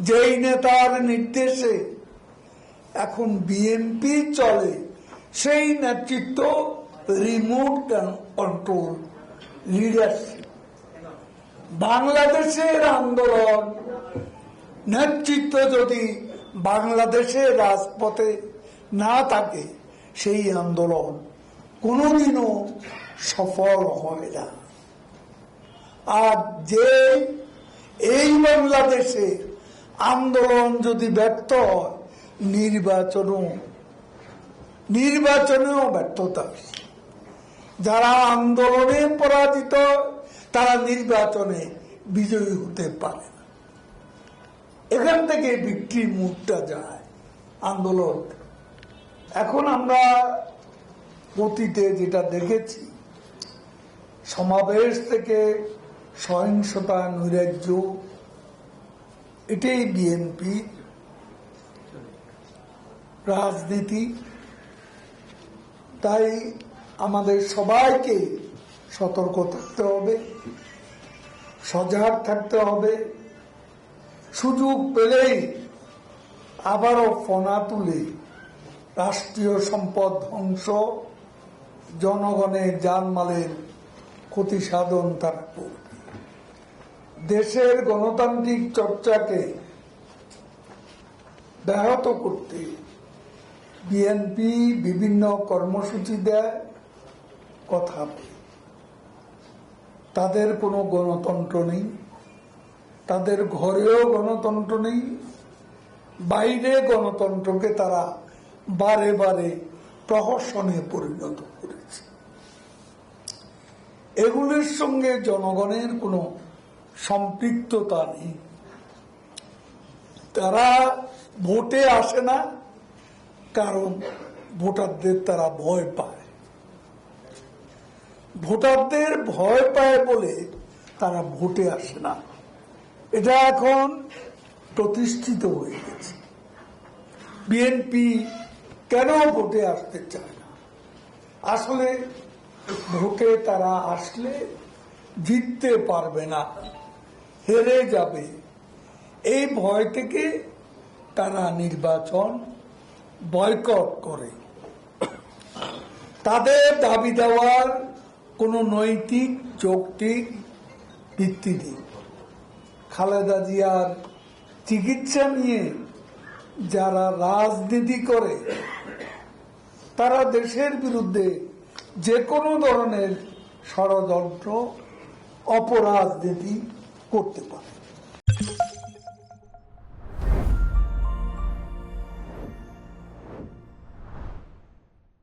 যেই নেতার নির্দেশে এখন বিএনপি চলে, সেই নেতৃত্ব রিমোট কন্ট্রোল লিডারশিপ। বাংলাদেশের আন্দোলন নেতৃত্ব যদি বাংলাদেশের রাজপথে না থাকে, সেই আন্দোলন কোনোদিনও সফল হয় না। আর যে এই বাংলাদেশে আন্দোলন যদি ব্যর্থ হয়, নির্বাচনেও ব্যর্থতা। যারা আন্দোলনে পরাজিত তারা নির্বাচনে বিজয়ী হতে পারে না। এখান থেকে বিক্রি মুখটা যায় আন্দোলন। এখন আমরা অতীতে যেটা দেখেছি, সমাবেশ থেকে সহিংসতা, নৈরাজ্য, এটাই বিএনপি রাজনীতি। তাই আমাদের সবাইকে সতর্ক থাকতে হবে, সজাগ থাকতে হবে। সুযোগ পেলেই আবারও ফনা তুলে রাষ্ট্রীয় সম্পদ ধ্বংস, জনগণের জানমালের ক্ষতি সাধন তারা করবে। দেশের গণতান্ত্রিক চর্চাকে ব্যাহত করতে বিএনপি বিভিন্ন কর্মসূচি দেয়, কথা বলে। তাদের কোনো গণতন্ত্র নেই, তাদের ঘরেও গণতন্ত্র নেই, বাইরে গণতন্ত্রকে তারা বারে বারে প্রহসনে পরিণত করেছে। এগুলির সঙ্গে জনগণের কোনো সম্পৃক্ততা নেই। তারা ভোটে আসে না, কারণ ভোটারদের তারা ভয় পায়। ভোটারদের ভয় পায় বলে তারা ভোটে আসে না। এটা এখন প্রতিষ্ঠিত হয়ে গেছে। বিএনপি কেন ভোটে আসতে চায় না? আসলে ভোটে তারা আসলে জিততে পারবে না, হেরে যাবে। এই ভয় থেকে তারা নির্বাচন বয়কট করে। তাদের দাবি দেওয়ার কোনো নৈতিক যৌক্তিক ভিত্তি নেই। খালেদা জিয়ার চিকিৎসা নিয়ে যারা রাজনীতি করে, তারা দেশের বিরুদ্ধে যে কোনো ধরনের ষড়যন্ত্র, অপরাজনীতি করতে পারে।